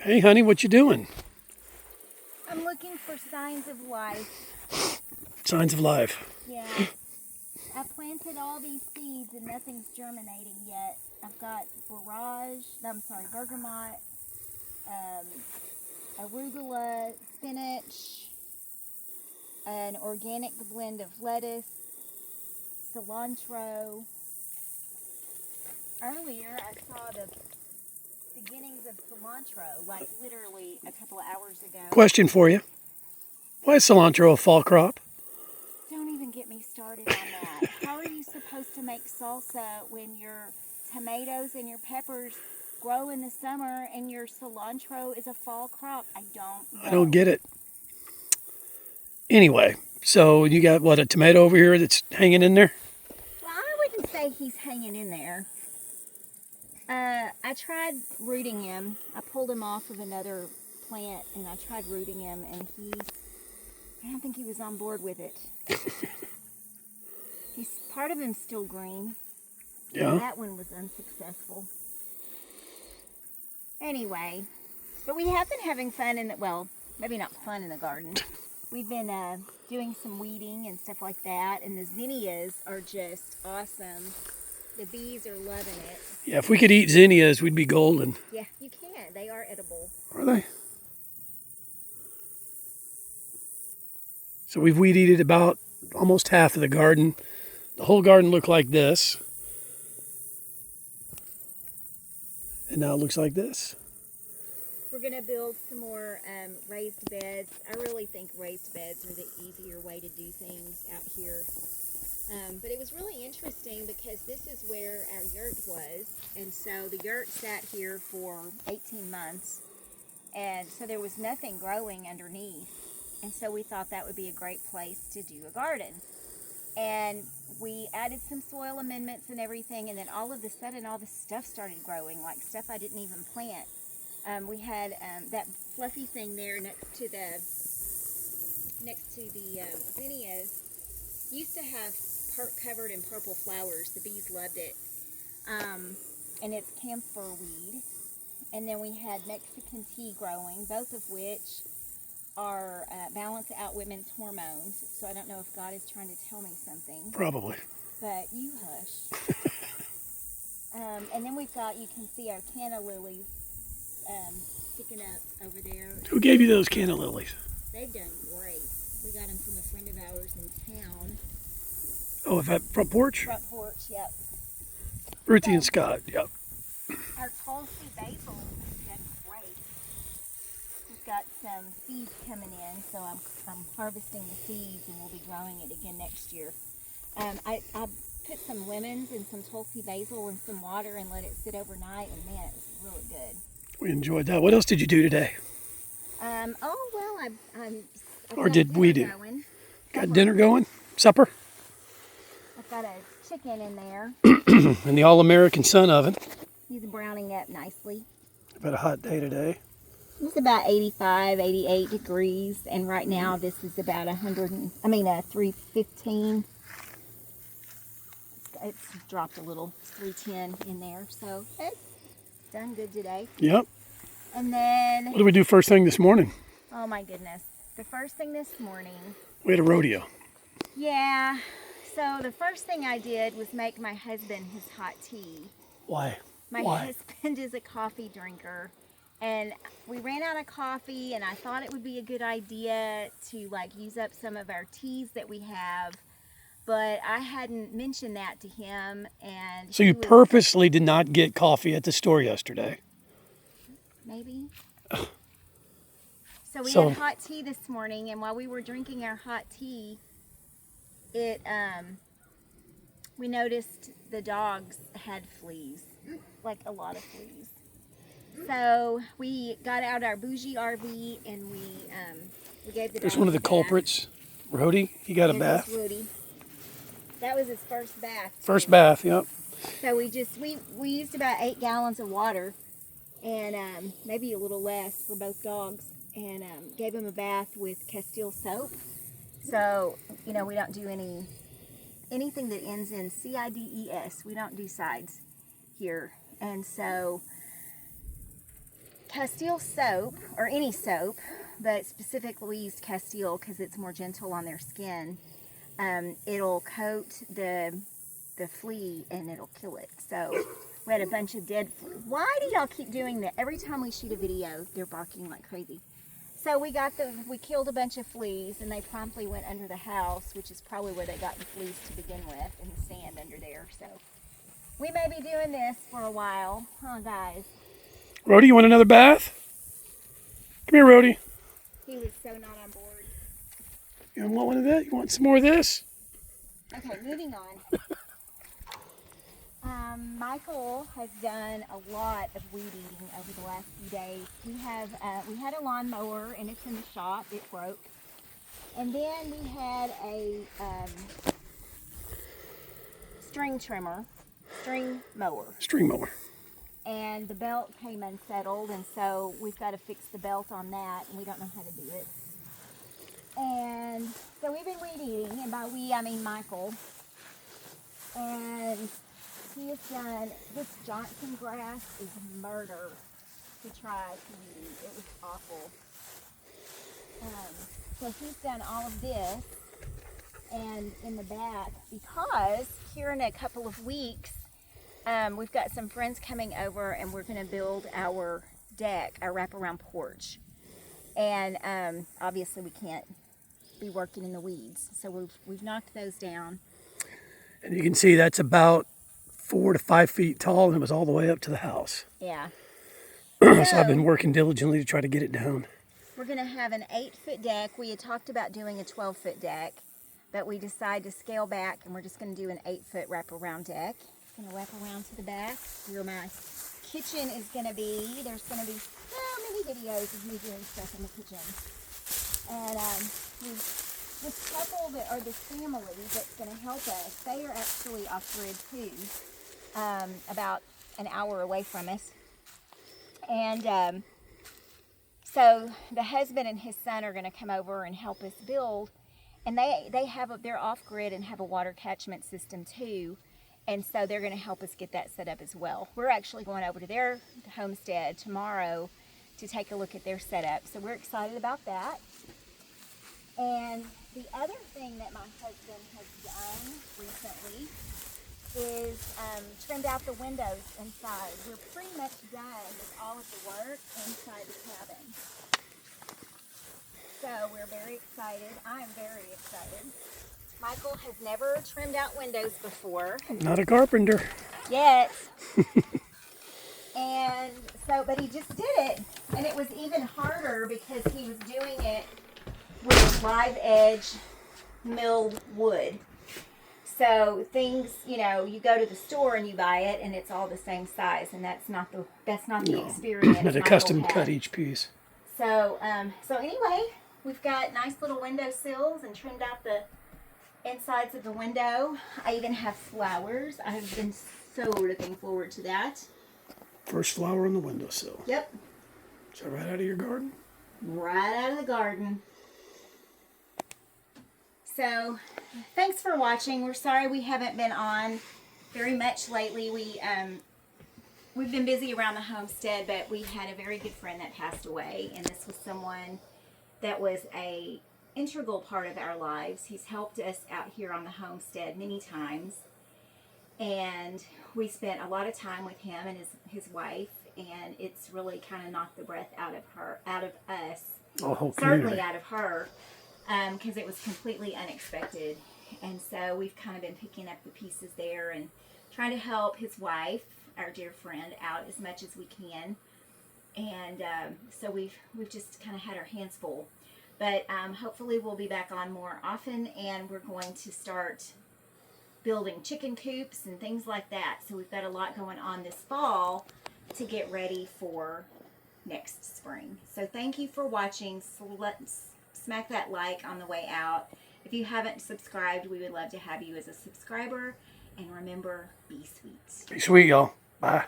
Hey, honey, what you doing? I'm looking for signs of life. Signs of life. Yeah. I planted all these seeds and nothing's germinating yet. I've got bergamot, arugula, spinach, an organic blend of lettuce, cilantro. Earlier I saw the beginnings of cilantro, like literally a couple of hours ago. Question for you. Why is cilantro a fall crop? Don't even get me started on that. How are you supposed to make salsa when your tomatoes and your peppers grow in the summer and your cilantro is a fall crop? I don't know. I don't get it. Anyway, so you got, what, a tomato over here that's hanging in there? Well, I wouldn't say he's hanging in there. I tried rooting him. I pulled him off of another plant and I tried rooting him, and I don't think he was on board with it. Part of him's still green. Yeah. And that one was unsuccessful. Anyway, but we have been having fun well, maybe not fun in the garden. We've been doing some weeding and stuff like that, and the zinnias are just awesome. The bees are loving it. Yeah, if we could eat zinnias, we'd be golden. Yeah, you can. They are edible. Are they? So we've weed eated about almost half of the garden. The whole garden looked like this. And now it looks like this. We're going to build some more raised beds. I really think raised beds are the easier way to do things out here. But it was really interesting because this is where our yurt was. And so the yurt sat here for 18 months. And so there was nothing growing underneath. And so we thought that would be a great place to do a garden. And we added some soil amendments and everything. And then all of a sudden, all this stuff started growing, like stuff I didn't even plant. We had that fluffy thing there next to the zinnias. Used to have covered in purple flowers. The bees loved it. And it's camphor weed. And then we had Mexican tea growing, both of which are balance out women's hormones. So I don't know if God is trying to tell me something. Probably. But you hush. And then we've got, you can see our canna lilies sticking up over there. Who gave you those canna lilies? They've done great. We got them from a friend of ours in town. Oh, that front porch? Front porch, yep. Ruthie and Scott, yep. Our Tulsi basil has done great. We've got some seeds coming in, so I'm harvesting the seeds and we'll be growing it again next year. I put some lemons and some Tulsi basil in some water and let it sit overnight, and man, it was really good. We enjoyed that. What else did you do today? Or did we do? Got dinner going? Supper? I've got a chicken in there. In the all-American sun oven. He's browning up nicely. About a hot day today. It's about 85, 88 degrees, and right now this is about 315. It's dropped a little, 310 in there, so it's done good today. Yep. And then... What did we do first thing this morning? Oh my goodness. The first thing this morning... We had a rodeo. Yeah. So the first thing I did was make my husband his hot tea. Why? My husband is a coffee drinker. And we ran out of coffee, and I thought it would be a good idea to use up some of our teas that we have. But I hadn't mentioned that to him, and so you purposely did not get coffee at the store yesterday? Maybe. So we had hot tea this morning, and while we were drinking our hot tea, we noticed the dogs had fleas, like a lot of fleas. So we got out our bougie RV and we gave the dogs. There's one of the culprits, Rhodey. He got a bath. Rhodey. That was his first bath. First bath, yep. So we used about 8 gallons of water, and maybe a little less for both dogs, and gave him a bath with Castile soap. So we don't do anything that ends in CIDES. We don't do sides here, and so Castile soap, or any soap, but specifically we used Castile because it's more gentle on their skin. It'll coat the flea and it'll kill it. So we had a bunch of dead fleas. Why do y'all keep doing that? Every time we shoot a video, they're barking like crazy. So we killed a bunch of fleas, and they promptly went under the house, which is probably where they got the fleas to begin with, in the sand under there. So we may be doing this for a while, huh, guys? Rhodey, you want another bath? Come here, Rhodey. He was so not on board. You want one of that? You want some more of this? Okay, moving on. Michael has done a lot of weed eating over the last few days. We had a lawnmower, and it's in the shop. It broke. And then we had a string mower. And the belt came unsettled, and so we've got to fix the belt on that, and we don't know how to do it. And so we've been weed eating, and by we I mean Michael. And he has done, this Johnson grass is murder to try to weed eat. It was awful. So he's done all of this, and in the back, because here in a couple of weeks, we've got some friends coming over, and we're going to build our deck, our wraparound porch. And obviously we can't be working in the weeds, so we've knocked those down. And you can see that's about 4 to 5 feet tall, and it was all the way up to the house. Yeah. So I've been working diligently to try to get it down. We're going to have an 8-foot deck. We had talked about doing a 12-foot deck, but we decided to scale back, and we're just going to do an 8-foot wraparound deck. It's going to wrap around to the back where my kitchen is going to be. There's going to be so many videos of me doing stuff in the kitchen. And this couple that are this family that's going to help us, they are actually off-grid too, about an hour away from us. And so the husband and his son are going to come over and help us build. And they're off-grid and have a water catchment system too. And so they're going to help us get that set up as well. We're actually going over to their homestead tomorrow to take a look at their setup. So we're excited about that. And the other thing that my husband has done recently is trimmed out the windows inside. We're pretty much done with all of the work inside the cabin. So we're very excited. I'm very excited. Michael has never trimmed out windows before. Not a carpenter. Yet. And so, but he just did it. And it was even harder because he was doing it with live edge milled wood. So things, you go to the store and you buy it and it's all the same size, and that's not the experience. But a custom cut each piece. So anyway, we've got nice little window sills and trimmed out the insides of the window. I even have flowers. I have been so looking forward to that. First flower on the windowsill. Yep. Is that right out of your garden? Right out of the garden. So, thanks for watching. We're sorry we haven't been on very much lately. We've been busy around the homestead, but we had a very good friend that passed away, and this was someone that was a integral part of our lives. He's helped us out here on the homestead many times, and we spent a lot of time with him and his wife, and it's really kind of knocked the breath out of us, certainly out of her, because it was completely unexpected. And so we've kind of been picking up the pieces there and trying to help his wife, our dear friend, out as much as we can. And so we've just kind of had our hands full. But hopefully we'll be back on more often, and we're going to start building chicken coops and things like that. So we've got a lot going on this fall to get ready for next spring. So thank you for watching. So let's smack that like on the way out. If you haven't subscribed, we would love to have you as a subscriber. And remember, be sweet. Be sweet, y'all. Bye.